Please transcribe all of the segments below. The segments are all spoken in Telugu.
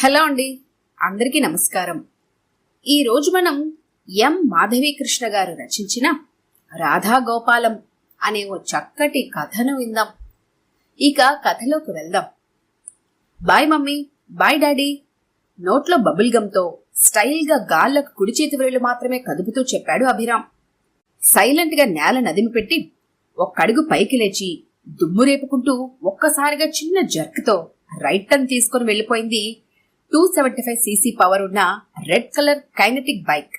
హలో అండి, అందరికీ నమస్కారం. ఈరోజు మనం ఎం మాధవీకృష్ణ గారు రచించిన రాధా గోపాలం అనే ఓ చక్కటి కథను విందాం. ఇక కథలోకి వెళ్దాం. బాయ్ మమ్మీ, బాయ్ డాడీ, నోట్లో బబుల్ గమ్తో స్టైల్గా గాల్లకు కుడి చేతి వేళ్లు మాత్రమే కదుపుతూ చెప్పాడు అభిరామ్. సైలెంట్గా నేల నదిమి పెట్టి ఒక్కడుగు పైకి లేచి దుమ్ము రేపుకుంటూ ఒక్కసారిగా చిన్న జర్క్తో రైట్ టర్న్ తీసుకుని వెళ్లిపోయింది 275cc పవర్ ఉన్న రెడ్ కలర్ కైనెటిక్ బైక్.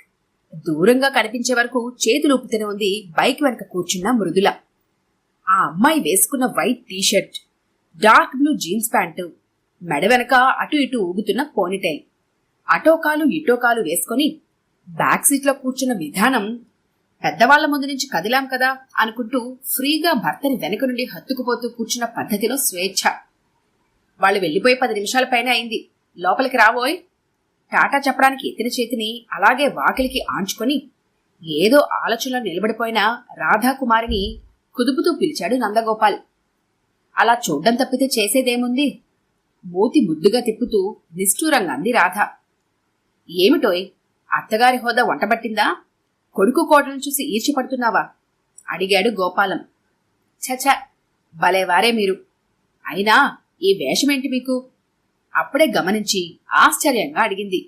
దూరంగా కనిపించే వరకు చేతులు ఊపుతూనే ఉంది బైక్ వెనక కూర్చున్న మృదుల. ఆ అమ్మాయి వేసుకున్న white T shirt, dark blue jeans pant, మెడ వెనక అటు ఇటు ఊగుతున్న పోనీటైల్, అటోకాలు ఇటోకాలు వేసుకుని బ్యాక్ సీట్లో కూర్చున్న విధానం పెద్దవాళ్ల ముందు నుంచి కదిలాం కదా అనుకుంటూ ఫ్రీగా భర్తని వెనక నుండి హత్తుకుపోతూ కూర్చున్న పద్ధతిలో స్వేచ్ఛ. వాళ్ళు వెళ్లిపోయి 10 నిమిషాల పైన అయింది. లోపలికి రాబోయ్. టాటా చెప్పడానికి ఎత్తిన చేతిని అలాగే వాకిలికి ఆంచుకొని ఏదో ఆలోచనలో నిలబడిపోయిన రాధాకుమారిని కుదుపుతూ పిలిచాడు నందగోపాల్. అలా చూడ్డం తప్పితే చేసేదేముంది? మూతి ముద్దుగా తిప్పుతూ నిష్ఠూరంగా అంది రాధ. ఏమిటోయ్, అత్తగారి హోదా వంటబట్టిందా? కొడుకు కోటను చూసి ఈర్చిపడుతున్నావా? అడిగాడు గోపాలం. చచ, భలేవారే మీరు. అయినా ఈ వేషమేంటి మీకు? అప్పుడే గమనించి ఆశ్చర్యంగా అడిగింది.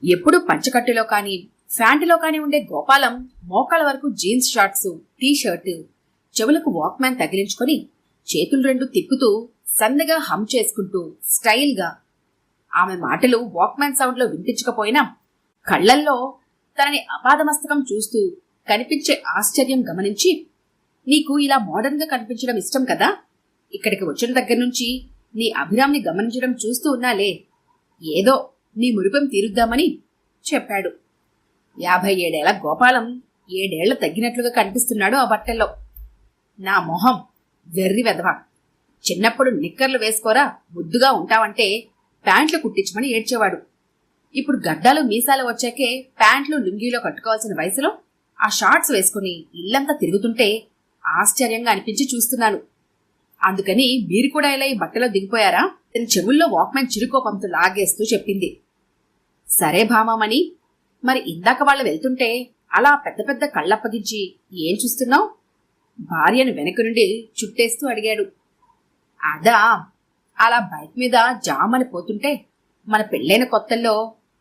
ఎప్పుడు పంచకట్టులో కాని ఫ్యాంటులో కాని ఉండే గోపాలం మోకాళ్ళ వరకు జీన్స్ షార్ట్స్, టీషర్ట్, చెవులకు వాక్మ్యాన్ తగిలించుకొని చేతులు రెండు తిప్పుతూ సన్నగా హమ్ చేసుకుంటూ స్టైల్గా. ఆమె మాటలు వాక్మ్యాన్ సౌండ్లో వినిపించకపోయినా కళ్లల్లో తనని అపాదమస్తకం చూస్తూ కనిపించే ఆశ్చర్యం గమనించి, నీకు ఇలా మోడర్న్ గా కనిపించడం ఇష్టం కదా, ఇక్కడికి వచ్చిన దగ్గర నుంచి నీ అభిరామ్ని గమనించడం చూస్తూ ఉన్నాలే, ఏదో నీ మురిపం తీరుద్దామని చెప్పాడు. 57 గోపాలం 7 తగ్గినట్లుగా కనిపిస్తున్నాడు ఆ బట్టల్లో. నా మొహం వెర్రి వెధవ. చిన్నప్పుడు నిక్కర్లు వేసుకోరా ముద్దుగా ఉంటావంటే ప్యాంట్లు కుట్టించమని ఏడ్చేవాడు. ఇప్పుడు గడ్డాలు మీసాలు వచ్చాకే ప్యాంట్లు లుంగీలో కట్టుకోవాల్సిన వయసులో ఆ షార్ట్స్ వేసుకుని ఇల్లంతా తిరుగుతుంటే ఆశ్చర్యంగా అనిపించి చూస్తున్నాను. అందుకని మీరు కూడా ఇలా ఈ బట్టలో దిగిపోయారా? తన చెవుల్లో వాక్మ్యాన్ చిరుకోపంతో లాగేస్తూ చెప్పింది. సరే భామామణి, మరి ఇందాక వాళ్ళు వెళ్తుంటే అలా పెద్ద పెద్ద కళ్ళప్పగించి ఏం చూస్తున్నావు? భార్యను వెనక నుండి చుట్టేస్తూ అడిగాడు. అదా, అలా బైక్ మీద జామని పోతుంటే మన పెళ్ళైన కొత్తల్లో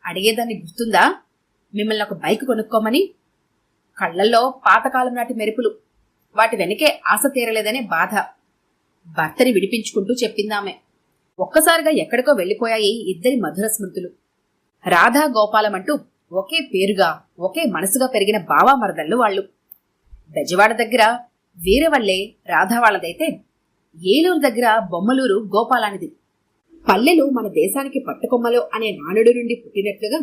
అడిగేదాన్ని గుర్తుందా, మిమ్మల్ని ఒక బైక్ కొనుక్కోమని? కళ్లల్లో పాతకాలం నాటి మెరుపులు, వాటి వెనకే ఆశ తీరలేదనే బాధ. భర్తని విడిపించుకుంటూ చెప్పిందామె. ఒక్కసారిగా ఎక్కడికో వెళ్లిపోయాయి ఇద్దరి మధుర స్మృతులు. రాధా గోపాలమంటూ ఒకే పేరుగా ఒకే మనసుగా పెరిగిన బావామరదళ్ళు వాళ్ళు. బెజవాడ దగ్గర వీరవల్లే రాధా వాళ్ళదైతే ఏలూరు దగ్గర బొమ్మలూరు గోపాలానిది. పల్లెలు మన దేశానికి పట్టుకొమ్మలు అనే నానుడు నుండి పుట్టినట్లుగా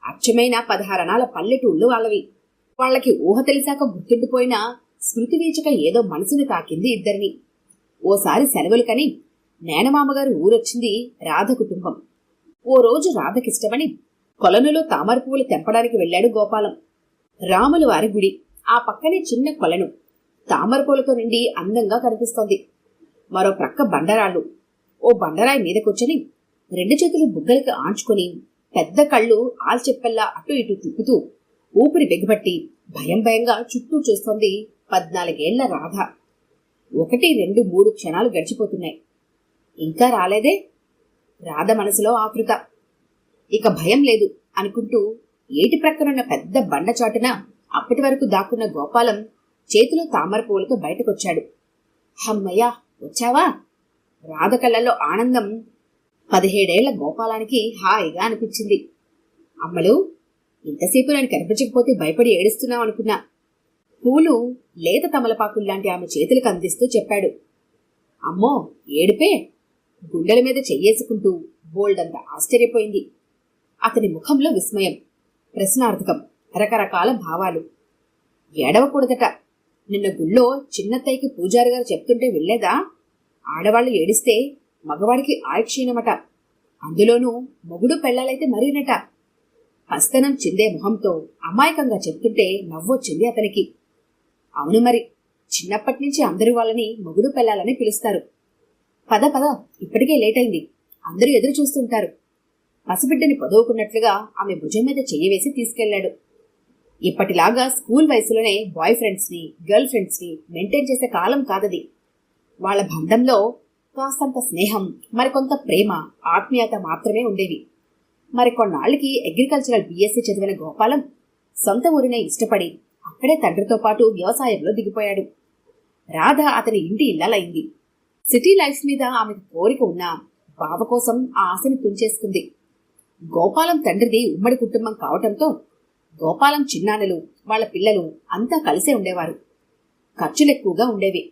అచ్చమైన 16 అణాల పల్లెటూళ్ళు వాళ్ళవి. వాళ్లకి ఊహ తెలిసాక గుర్తుండిపోయిన స్మృతి వీచక ఏదో మనసుని తాకింది ఇద్దరిని. ఓసారి సెలవులు కని మేనమామగారు ఊరొచ్చింది రాధ కుటుంబం. ఓ రోజు రాధకిష్టమని కొలనులో తామర పువ్వులు తెంపడానికి వెళ్లాడు గోపాలం. రాములు వారి గుడి ఆ పక్కనే చిన్న కొలను తామర పూలతో నిండి అందంగా కనిపిస్తోంది. మరో ప్రక్క బండరాళ్ళు. ఓ బండరాయి మీద కూర్చొని 2 చేతులు బుగ్గలకి ఆంచుకుని పెద్ద కళ్ళు ఆల్చెప్పల్లా అటు ఇటు తిప్పుతూ ఊపిరి బిగబట్టి భయం భయంగా చుట్టూ చూస్తోంది 14 ఏళ్ల రాధ. 1, 2, 3 క్షణాలు గడిచిపోతున్నాయి. ఇంకా రాలేదే? రాధ మనసులో ఆతృత. ఇక భయం లేదు అనుకుంటూ ఏటి ప్రక్కనున్న పెద్ద బండచాటున అప్పటి వరకు దాక్కున్న గోపాలం చేతిలో తామర పువ్వులతో బయటకొచ్చాడు. హమ్మయ్యా, వచ్చావా? రాధ కళ్ళల్లో ఆనందం 17 ఏళ్ల గోపాలానికి హాయిగా అనిపించింది. అమ్మలు, ఇంతసేపు నేను కనిపించకపోతే భయపడి ఏడుస్తున్నావు అనుకున్నా. పూలు లేత తమలపాకుల్లాంటి ఆమె చేతులకు అందిస్తూ చెప్పాడు. అమ్మో, ఏడుపే? గుండెల మీద చెయ్యేసుకుంటూ బోల్డంత ఆశ్చర్యపోయింది. అతని ముఖంలో విస్మయం, ప్రశ్నార్థకం, రకరకాల భావాలు. ఏడవకూడదట. నిన్న గుళ్ళో చిన్నత్తయ్యకి పూజారి గారు చెప్తుంటే వెళ్ళేదా? ఆడవాళ్లు ఏడిస్తే మగవాడికి ఆయుక్షీణమట, అందులోనూ మొగుడు పెళ్లాలైతే మరీనట. పస్తనం చిందే మొహంతో అమాయకంగా చెప్తుంటే నవ్వొచ్చింది అతనికి. అవును మరి, చిన్నప్పటి నుంచి అందరూ వాళ్ళని మొగుడు పెళ్లాలని పిలుస్తారు. పద పద, ఇప్పటికే లేట్ అయింది, అందరూ ఎదురు చూస్తుంటారు. పసిబిడ్డని పొదవుకున్నట్లుగా ఆమె భుజం మీద చెయ్యి తీసుకెళ్లాడు. ఇప్పటిలాగా స్కూల్ వయసులోనే బాయ్ ఫ్రెండ్స్ని, గర్ల్ ఫ్రెండ్స్ని మెయింటైన్ చేసే కాలం కాదది. వాళ్ల బంధంలో కాస్తంత స్నేహం, మరికొంత ప్రేమ, ఆత్మీయత మాత్రమే ఉండేవి. మరికొన్నాళ్లకి అగ్రికల్చరల్ బీఎస్సీ చదివిన గోపాలం సొంత ఊరినే ఇష్టపడి అక్కడే తండ్రితో పాటు వ్యవసాయంలో దిగిపోయాడు. రాధ అతని ఇంటి ఇళ్లలైంది. సిటీ లైఫ్ మీద ఆమెకు కోరిక ఉన్నా బావ కోసం ఆ ఆశని తుంచేసుకుంది. గోపాలం తండ్రిది ఉమ్మడి కుటుంబం కావటంతో గోపాలం చిన్నాన్నలు, వాళ్ల పిల్లలు అంతా కలిసే ఉండేవారు. ఖర్చులెక్కువగా ఉండేవి.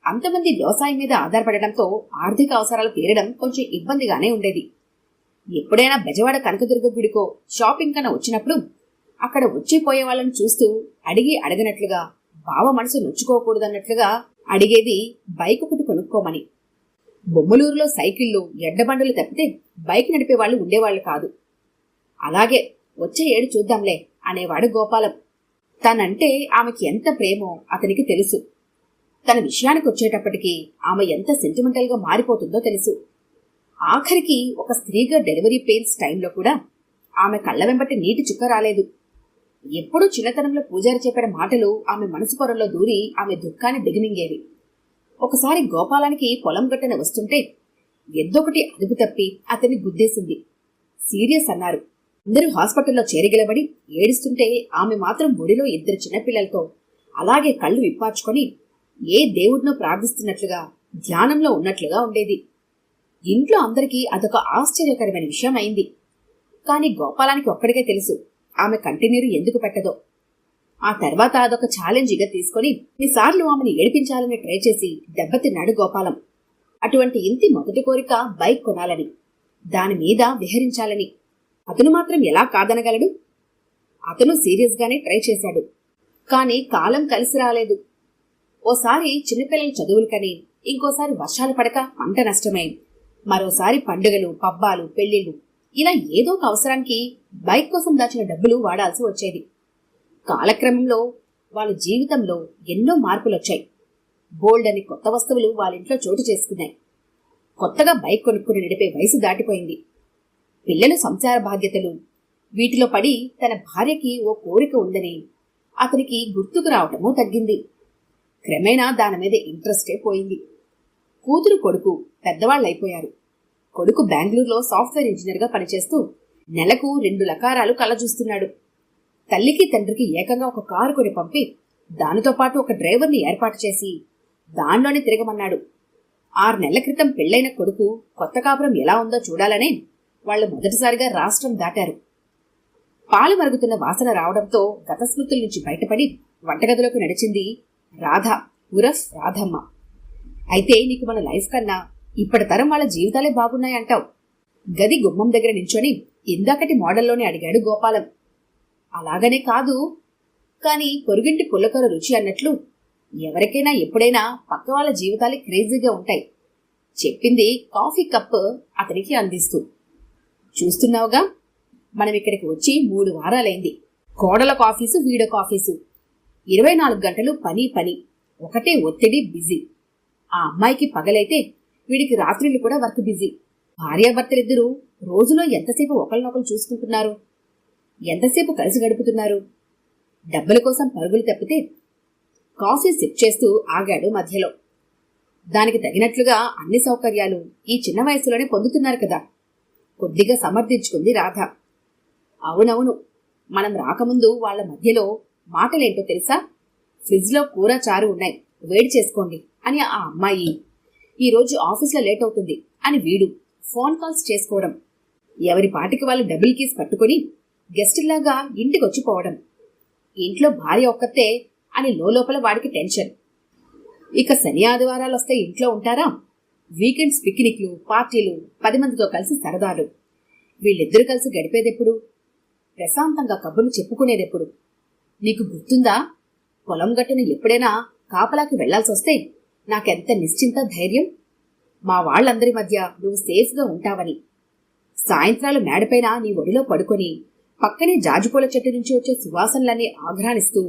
అంతమంది వ్యవసాయం మీద ఆధారపడడంతో ఆర్థిక అవసరాలు తీరడం కొంచెం ఇబ్బందిగానే ఉండేది. ఎప్పుడైనా బెజవాడ కనకదుర్గ గుడికో షాపింగ్ కన్నా వచ్చినప్పుడు అక్కడ వచ్చిపోయే వాళ్ళని చూస్తూ అడిగి అడగనట్లుగా, బావ మనసు నొచ్చుకోకూడదన్నట్లుగా అడిగేది బైక్ ఒకటి కొనుక్కోమని. బొమ్మలూరులో సైకిళ్లు, ఎడ్డబండులు తప్పితే బైక్ నడిపే వాళ్ళు ఉండేవాళ్లు కాదు. అలాగే వచ్చే ఏడు చూద్దాంలే అనేవాడు గోపాలం. తనంటే ఆమెకి ఎంత ప్రేమో అతనికి తెలుసు. తన విషయానికి వచ్చేటప్పటికి ఆమె ఎంత సెంటిమెంటల్ గా మారిపోతుందో తెలుసు. ఆఖరికి ఒక స్త్రీగా డెలివరీ పెయిన్స్ టైంలో కూడా ఆమె కళ్ళ వెంబటి నీటి చుక్క రాలేదు. ఎప్పుడూ చిన్నతనంలో పూజారి చెప్పిన మాటలు ఆమె మనసు పొరల్లో దూరి ఆమె దుఃఖాన్ని దిగమింగేవి. ఒకసారి గోపాలానికి పొలం గట్టన వస్తుంటే ఎద్దొకటి అదుపు తప్పి అతన్ని గుద్దేసింది. సీరియస్ అన్నారు. అందరూ హాస్పిటల్లో చేరిగిలబడి ఏడుస్తుంటే ఆమె మాత్రం ఒడిలో 2 చిన్నపిల్లలతో అలాగే కళ్ళు విప్పార్చుకొని ఏ దేవుడినో ప్రార్థిస్తున్నట్లుగా, ధ్యానంలో ఉన్నట్లుగా ఉండేది. ఇంట్లో అందరికీ అదొక ఆశ్చర్యకరమైన విషయం అయింది. కాని గోపాలానికి ఒక్కడికే తెలుసు ఆమె కంటినీరు ఎందుకు పెట్టదో. ఆ తర్వాత అదొక ఛాలెంజిగా తీసుకుని ఇన్నిసార్లు ఆమెను ఏడిపించాలని ట్రై చేసి దెబ్బతిన్నాడు గోపాలం. అటువంటి ఇంటి మొదటి కోరిక బైక్ కొనాలని, దాని మీద విహరించాలని. అతను మాత్రం ఎలా కాదనగలడు? అతను సీరియస్ గానే ట్రై చేశాడు. కాని కాలం కలిసి రాలేదు. ఓసారి చిన్నపిల్లల చదువులకని, ఇంకోసారి వర్షాలు పడక పంట నష్టమై, మరోసారి పండుగలు, పబ్బాలు, పెళ్లిళ్లు, ఇలా ఏదో ఒక అవసరానికి బైక్ కోసం దాచిన డబ్బులు వాడాల్సి వచ్చేది. కాలక్రమంలో వాళ్ళ జీవితంలో ఎన్నో మార్పులొచ్చాయి. బోల్డ్ అని కొత్త వస్తువులు వాళ్ళింట్లో చోటు చేసుకున్నాయి. కొత్తగా బైక్ కొనుక్కుని నడిపే వయసు దాటిపోయింది. పిల్లలు, సంసార బాధ్యతలు, వీటిలో పడి తన భార్యకి ఓ కోరిక ఉందని అతనికి గుర్తుకు రావటమూ తగ్గింది. క్రమేణా దాని మీద ఇంట్రెస్టే పోయింది. కూతురు, కొడుకు పెద్దవాళ్లైపోయారు. కొడుకు బెంగళూరులో సాఫ్ట్వేర్ ఇంజనీర్గా పనిచేస్తూ నెలకు 2 లకారాలు కలజూస్తున్నాడు. తల్లికి తండ్రికి ఏకంగా ఒక కారు కొని పంపి దానితో పాటు ఒక డ్రైవర్ని ఏర్పాటు చేసి దానిలోనే తిరగమన్నాడు. 6 నెలల క్రితం పెళ్లైన కొడుకు కొత్త కాపురం ఎలా ఉందో చూడాలనే వాళ్లు మొదటిసారిగా రాష్ట్రం దాటారు. పాలు మరుగుతున్న వాసన రావడంతో గత స్మృతుల నుంచి బయటపడి వంటగదిలోకి నడిచింది రాధ ఉరఫ్ రాధమ్మ. అయితే నీకు మన లైఫ్ కన్నా ఇప్పటి తరం వాళ్ళ జీవితాలే బాగున్నాయంటావు. గది గుమ్మం దగ్గర నించొని ఇందాకటి మోడల్లోనే అడిగాడు గోపాలం. అలాగనే కాదు, కాని పొరుగింటి పుల్లకూర రుచి అన్నట్లు ఎవరికైనా ఎప్పుడైనా పక్క వాళ్ళ జీవితాలే క్రేజీగా ఉంటాయి చెప్పింది కాఫీ కప్ అతనికి అందిస్తూ. చూస్తున్నావుగా, మనం ఇక్కడికి వచ్చి 3 వారాలైంది. కోడలకు ఆఫీసు, వీడొక ఆఫీసు, 24 గంటలు పని పని, ఒకటే ఒత్తిడి, బిజీ. ఆ అమ్మాయికి పగలైతే వీడికి రాత్రిళ్ళు కూడా వర్క్ బిజీ. భార్యాభర్తలిద్దరూ రోజులో ఎంతసేపు ఒకరినొకరు చూసుకుంటున్నారు, ఎంతసేపు కలిసి గడుపుతున్నారు. డబ్బుల కోసం పరుగులు తప్పితే. కాఫీ సిప్ చేస్తూ ఆగాడు మధ్యలో. దానికి తగినట్లుగా అన్ని సౌకర్యాలు ఈ చిన్న వయసులోనే పొందుతున్నారు కదా, కొద్దిగా సమర్థించుకుంది రాధ. అవునవును, మనం రాకముందు వాళ్ల మధ్యలో మాటలేంటో తెలుసా? ఫ్రిడ్జ్లో కూర, చారు ఉన్నాయి, వేడి చేసుకోండి అని ఆ అమ్మాయి, ఈరోజు ఆఫీస్లో లేట్ అవుతుంది అని వీడు ఫోన్ కాల్స్ చేసుకోవడం, ఎవరి పాటికి వాళ్ళు డబుల్ కీస్ పట్టుకుని గెస్టులాగా ఇంటికొచ్చిపోవడం, ఇంట్లో భార్య ఒక్కతే అని లోపల వాడికి టెన్షన్. ఇక శని ఆదివారాలు వస్తే ఇంట్లో ఉంటారా? వీకెండ్స్ పిక్నిక్లు, పార్టీలు, 10 మందితో కలిసి సరదాలు. వీళ్ళిద్దరూ కలిసి గడిపేదెప్పుడు? ప్రశాంతంగా కబుర్లు చెప్పుకునేదెప్పుడు? నీకు గుర్తుందా, పొలం గట్టును ఎప్పుడైనా కాపలాకి వెళ్లాల్సొస్తే నాకెంత నిశ్చింత ధైర్యం, మా వాళ్లందరి మధ్య నువ్వు సేఫ్గా ఉంటావని. సాయంత్రాలు మేడపైన నీ ఒడిలో పడుకొని పక్కనే జాజిపూల చెట్టు నుంచి వచ్చే సువాసనలన్నీ ఆఘ్రానిస్తూ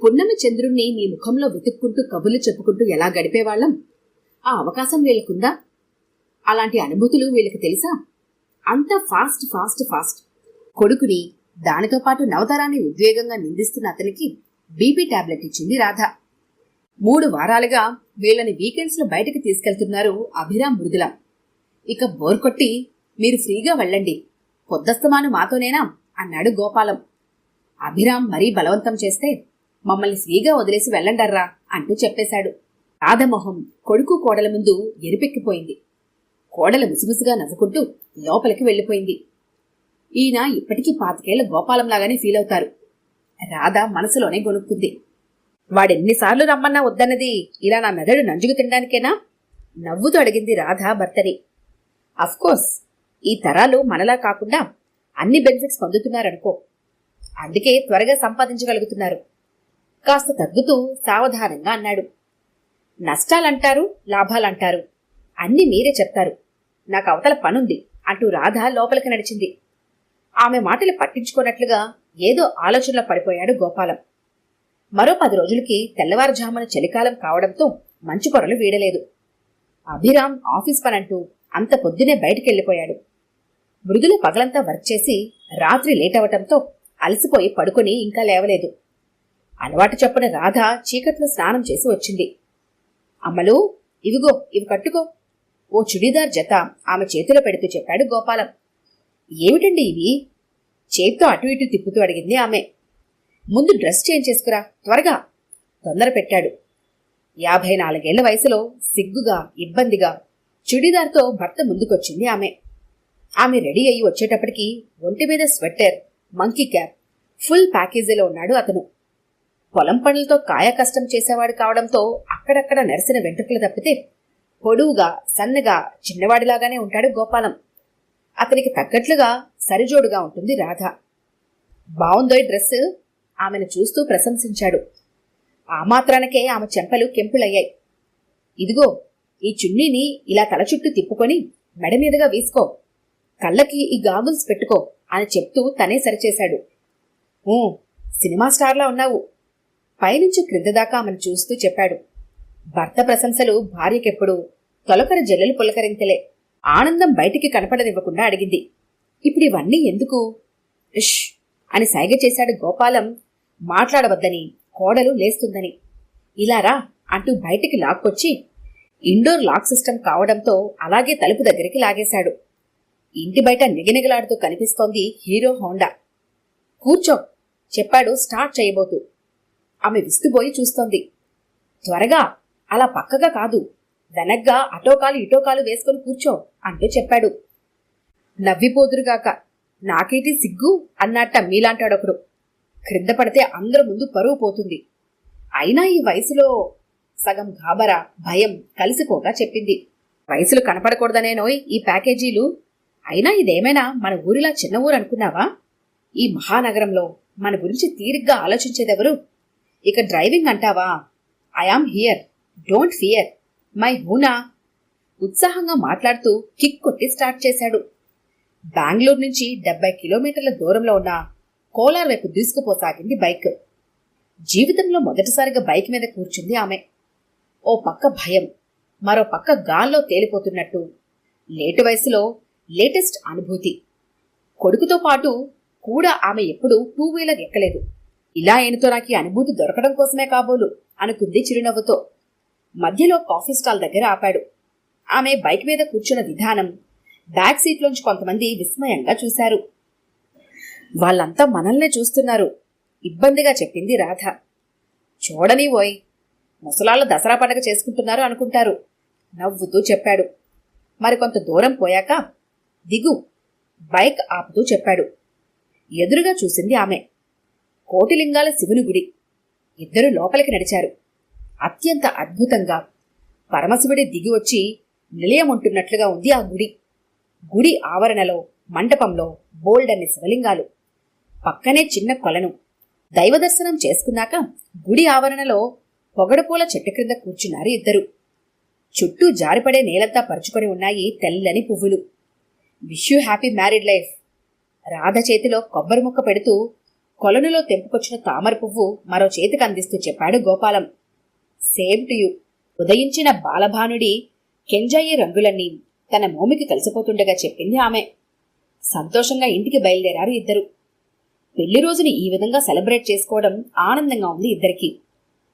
పున్నమి చంద్రుణ్ణి నీ ముఖంలో వెతుక్కుంటూ కబుర్లు చెప్పుకుంటూ ఎలా గడిపేవాళ్లం? ఆ అవకాశం వీళ్ళకుందా? అలాంటి అనుభూతులు వీళ్ళకి తెలుసా? అంతా ఫాస్ట్ ఫాస్ట్ ఫాస్ట్. కొడుకుని, దానితో పాటు నవతరాన్ని ఉద్వేగంగా నిందిస్తున్న అతనికి బీపీ టాబ్లెట్ ఇచ్చింది రాధ. 3 వారాలుగా వీళ్ళని వీకెండ్స్ లో బయటకు తీసుకెళ్తున్నారు అభిరామ్ మృదుల. ఇక బోర్ కొట్టి మీరు ఫ్రీగా వెళ్ళండి, పొద్దస్తమాను మాతోనేనా అన్నాడు గోపాలం. అభిరామ్ మరీ బలవంతం చేస్తే మమ్మల్ని ఫ్రీగా వదిలేసి వెళ్ళండర్రా అంటూ చెప్పేశాడు. రాధమొహం కొడుకు కోడల ముందు ఎరిపెక్కిపోయింది. కోడలు ముసిముసిగా నవ్వుకుంటూ లోపలికి వెళ్ళిపోయింది. ఈయన ఇప్పటికీ 25 ఏళ్ల గోపాలంలాగానే ఫీల్ అవుతారు. రాధ మనసులోనే గొనుక్కుంది. వాడెన్నిసార్లు రమ్మన్నా వద్దన్నది ఇలా నా మెదడు నంజుకు తినడానికేనా? నవ్వుతూ అడిగింది రాధ భర్తని. అఫ్కోర్స్ ఈ తరాలు మనలా కాకుండా అన్ని బెనిఫిట్స్ పొందుతున్నారనుకో, అందుకే త్వరగా సంపాదించగలుగుతున్నారు. కాస్త తగ్గుతూ సావధానంగా అన్నాడు. నష్టాలంటారు, లాభాలంటారు, అన్నీ మీరే చెప్తారు. నాకు అవతల పనుంది అంటూ రాధ లోపలికి నడిచింది. ఆమె మాటలు పట్టించుకోనట్లుగా ఏదో ఆలోచనలో పడిపోయాడు గోపాలం. మరో 10 రోజులకి తెల్లవారుజామున చలికాలం కావడంతో మంచు పొరలు వీడలేదు. అభిరామ్ ఆఫీస్ పనంటూ అంత పొద్దునే బయటికెళ్లిపోయాడు. మృదుల పగలంతా వర్క్ చేసి రాత్రి లేట్ అవటంతో అలసిపోయి పడుకుని ఇంకా లేవలేదు. అలవాటు చొప్పున రాధ చీకట్లో స్నానం చేసి వచ్చింది. అమ్మలు, ఇవిగో ఇవి కట్టుకో. ఓ చుడీదార్ జత ఆమె చేతిలో పెడుతూ చెప్పాడు గోపాలం. ఏమిటండి ఇవి? చేత్తో అటు ఇటు తిప్పుతూ అడిగింది ఆమె. ముందు డ్రెస్ చేంజ్ చేసుకురా, త్వరగా తొందర పెట్టాడు. 54 ఏళ్ల వయసులో సిగ్గుగా ఇబ్బందిగా చుడీదార్తో భర్త ముందుకొచ్చింది ఆమె. ఆమె రెడీ అయ్యి వచ్చేటప్పటికి ఒంటి మీద స్వెట్టర్, మంకీ క్యాప్, ఫుల్ ప్యాకేజీలో ఉన్నాడు అతను. పొలం పనులతో కాయ కష్టం చేసేవాడు కావడంతో అక్కడక్కడ నెరసిన వెంట్రుకలు తప్పితే పొడువుగా సన్నగా చిన్నవాడిలాగానే ఉంటాడు గోపాలం. అతనికి తగ్గట్లుగా సరిజోడుగా ఉంటుంది రాధ. బావుందోయ్ డ్రెస్, ఆమెను చూస్తూ ప్రశంసించాడు. ఆ మాత్రానికే ఆమె చెంపలు కెంపులయ్యాయి. ఇదిగో ఈ చున్నీని ఇలా తల చుట్టూ తిప్పుకొని మెడ మీదుగా వీసుకో, కళ్ళకి ఈ గాగుల్స్ పెట్టుకో అని చెప్తూ తనే సరిచేశాడు. సినిమా స్టార్లా ఉన్నావు, పైనుంచి క్రిందదాకా ఆమెను చూస్తూ చెప్పాడు. భర్త ప్రశంసలు భార్యకెప్పుడు తొలకర జల్లెలు పులకరింతలే. ఆనందం బయటికి కనపడనివ్వకుండా అడిగింది. ఇప్పుడు ఇవన్నీ ఎందుకు? ఇష్ అని సైగ చేశాడు గోపాలం. మాట్లాడవద్దని, కోడలు లేస్తుందని. ఇలారా అంటూ బయటికి లాక్కొచ్చి ఇండోర్ లాక్ సిస్టమ్ కావడంతో అలాగే తలుపు దగ్గరికి లాగేశాడు. ఇంటి బయట నిగనిగలాడుతూ కనిపిస్తోంది హీరో హోండా. కూర్చో చెప్పాడు స్టార్ట్ చేయబోతూ. ఆమె విస్తుపోయి చూస్తోంది. త్వరగా, అలా పక్కగా కాదు, వెనగ్గా అటోకాలు ఇటోకాలు వేసుకుని కూర్చో అంటూ చెప్పాడు. నవ్విపోదురుగాక, నాకేటి సిగ్గు అన్నట్ట మీలాంటాడొకడు. క్రింద పడితే అందరి ముందు పరువు పోతుంది. అయినా ఈ వయసులో సగం గాబరా భయం కలిసిపోగా చెప్పింది. వయసులు కనపడకూడదనేనోయ్ ఈ ప్యాకేజీలు. అయినా ఇదేమైనా మన ఊరిలా చిన్న ఊరు అనుకున్నావా? ఈ మహానగరంలో మన గురించి తీరిగ్గా ఆలోచించేదెవరు? ఇక డ్రైవింగ్ అంటావా? ఐఆమ్ హియర్, డోంట్ ఫియర్, మై హూనా. ఉత్సాహంగా మాట్లాడుతూ కిక్ కొట్టి స్టార్ట్ చేశాడు. బెంగళూరు నుంచి 70 కిలోమీటర్ల దూరంలో ఉన్న కోలార్ వైపు దూసుకుపోసాగింది బైక్. జీవితంలో మొదటిసారిగా బైక్ మీద కూర్చుంది ఆమె. ఓ పక్క భయం, మరో పక్క గాల్లో తేలిపోతున్నట్టు లేటు వయసులో లేటెస్ట్ అనుభూతి. కొడుకుతో పాటు కూడా ఆమె ఎప్పుడూ 2 వీలర్ ఎక్కలేదు. ఇలా ఏనుతో నాకు ఈ అనుభూతి దొరకడం కోసమే కాబోలు అనుకుంది చిరునవ్వుతో. మధ్యలో కాఫీ స్టాల్ దగ్గర ఆపాడు. ఆమె బైక్ మీద కూర్చున్న విధానం బ్యాక్ సీట్లోంచి కొంతమంది విస్మయంగా చూశారు. వాళ్ళంతా మనల్నే చూస్తున్నారు, ఇబ్బందిగా చెప్పింది రాధ. చూడని ఓయ్, ముసలాళ్ళు దసరా పండగ చేసుకుంటున్నారు అనుకుంటారు నవ్వుతూ చెప్పాడు. మరికొంత దూరం పోయాక దిగు, బైక్ ఆపుతూ చెప్పాడు. ఎదురుగా చూసింది ఆమె. కోటిలింగాల శివుని గుడి. ఇద్దరు లోపలికి నడిచారు. అత్యంత అద్భుతంగా పరమశివుడి దిగి వచ్చి నిలయముంటున్నట్లుగా ఉంది ఆ గుడి. గుడి ఆవరణలో మంటపంలో బోల్డన్ని శివలింగాలు, పక్కనే చిన్న కొలను. దైవదర్శనం చేసుకున్నాక గుడి ఆవరణలో పొగడపూల చెట్టు క్రింద కూర్చున్నారు ఇద్దరు. చుట్టూ జారిపడే నేలంతా పరుచుకొని ఉన్నాయి తెల్లని పువ్వులు. Wish you happy married life. Radha చేతిలో కొబ్బరి ముక్క పెడుతూ కొలనులో తెంపుకొచ్చిన తామర పువ్వు మరో చేతికి అందిస్తూ చెప్పాడు గోపాలం. Same to you. ఉదయించిన బాలభానుడి కెంజాయి రంగులన్నీ తన మోమికి కలిసిపోతుండగా చెప్పింది ఆమె. సంతోషంగా ఇంటికి బయలుదేరారు ఇద్దరు. పెళ్లి రోజుని ఈ విధంగా సెలబ్రేట్ చేసుకోవడం ఆనందంగా ఉంది ఇద్దరికి.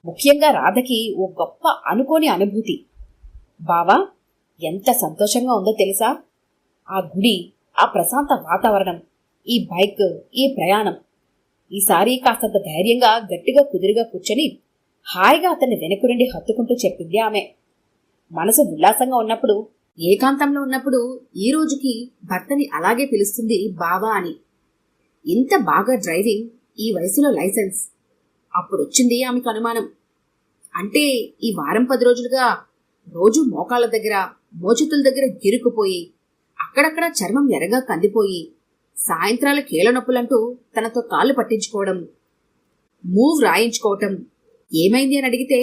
ముఖ్యంగా రాధకి ఓ గొప్ప అనుకోని అనుభూతి. బావా, ఎంత సంతోషంగా ఉందో తెలుసా? ఆ గుడి, ఆ ప్రశాంత వాతావరణం, ఈ బైక్, ఈ ప్రయాణం. ఈసారి కాస్తంత ధైర్యంగా గట్టిగా కుదురుగా కూర్చొని హాయిగా అతన్ని వెనక నుండి హత్తుకుంటూ చెప్పింది ఆమె. మనసు ఉల్లాసంగా ఉన్నప్పుడు, ఏకాంతంలో ఉన్నప్పుడు ఈ రోజుకి భర్తని అలాగే పిలుస్తుంది బావా అని. ఇంత బాగా డ్రైవింగ్, ఈ వయసులో లైసెన్స్. అప్పుడొచ్చింది ఆమెకు అనుమానం. అంటే ఈ వారం 10 రోజులుగా రోజు మోకాళ్ళ దగ్గర, మోచేతుల దగ్గర గిరుకుపోయి, అక్కడక్కడ చర్మం ఎర్రగా కందిపోయి, సాయంత్రాల కీళ్ళ నొప్పులంటూ తనతో కాళ్ళు పట్టించుకోవడం, మూవ్ రాయించుకోవటం. ఏమైంది అని అడిగితే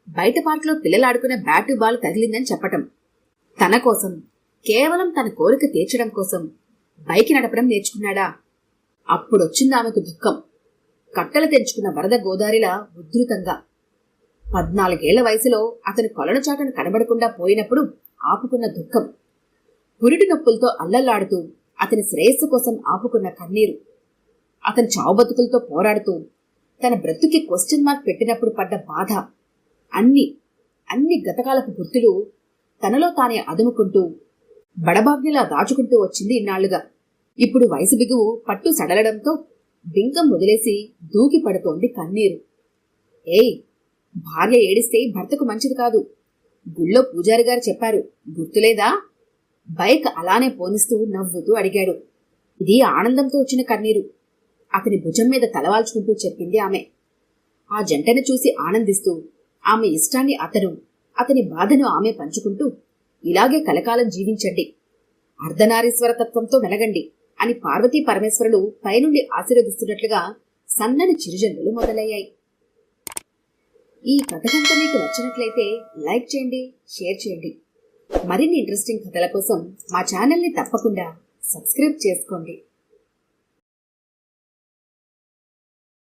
బయట పార్కులో పిల్లలు ఆడుకునే బ్యాటు బాల్ తగిలిందని చెప్పటం. తన కోసం, కేవలం తన కోరిక తీర్చడం కోసం బైక్ నడపడం నేర్చుకున్నాడా? అప్పుడొచ్చింది ఆమెకు దుఃఖం. కట్టలు తెంచుకున్న వరద గోదారిలా ఉధృతంగా. 14 ఏళ్ల వయసులో అతను కొలను చాటను కనబడకుండా పోయినప్పుడు ఆపుకున్న దుఃఖం. పురిటి నొప్పులతో అల్లల్లాడుతూ అతని శ్రేయస్సు కోసం ఆపుకున్న కన్నీరు. అతని చావు బతుకులతో పోరాడుతూ తన బ్రతుకి క్వశ్చన్ మార్క్ పెట్టినప్పుడు పడ్డ బాధ. అన్ని గతకాలపు గుర్తులు తనలో తానే అదుముకుంటూ బడబాగ్నిలా దాచుకుంటూ వచ్చింది ఇన్నాళ్లుగా. ఇప్పుడు వయసు బిగువు పట్టు సడలడంతో బింకం వదిలేసి దూకి పడుతోంది కన్నీరు. ఏయ్, భార్య ఏడిస్తే భర్తకు మంచిది కాదు. గుళ్ళో పూజారి గారు చెప్పారు, గుర్తులేదా? బైక్ అలానే పోనిస్తూ నవ్వుతూ అడిగాడు. ఇది ఆనందంతో వచ్చిన కన్నీరు. అతని భుజం మీద తలవాల్చుకుంటూ చెప్పింది ఆమె. ఆ జంటను చూసి ఆనందిస్తూ, ఆమె ఇష్టాన్ని అతను, అతని బాధను ఆమె పంచుకుంటూ, ఇలాగే కలకాలం జీవించండి, అర్ధనారీశ్వర తత్వంతో మెలగండి అని పార్వతీ పరమేశ్వరులు పైనుండి ఆశీర్వదిస్తున్నట్లుగా సన్నని చిరుజల్లులు మొదలయ్యాయి. ఈ కథ కనుక మీకు నచ్చినట్లయితే లైక్ చేయండి, షేర్ చేయండి. మరిన్ని ఇంట్రెస్టింగ్ కథల కోసం మా ఛానల్ని తప్పకుండా సబ్స్క్రైబ్ చేసుకోండి.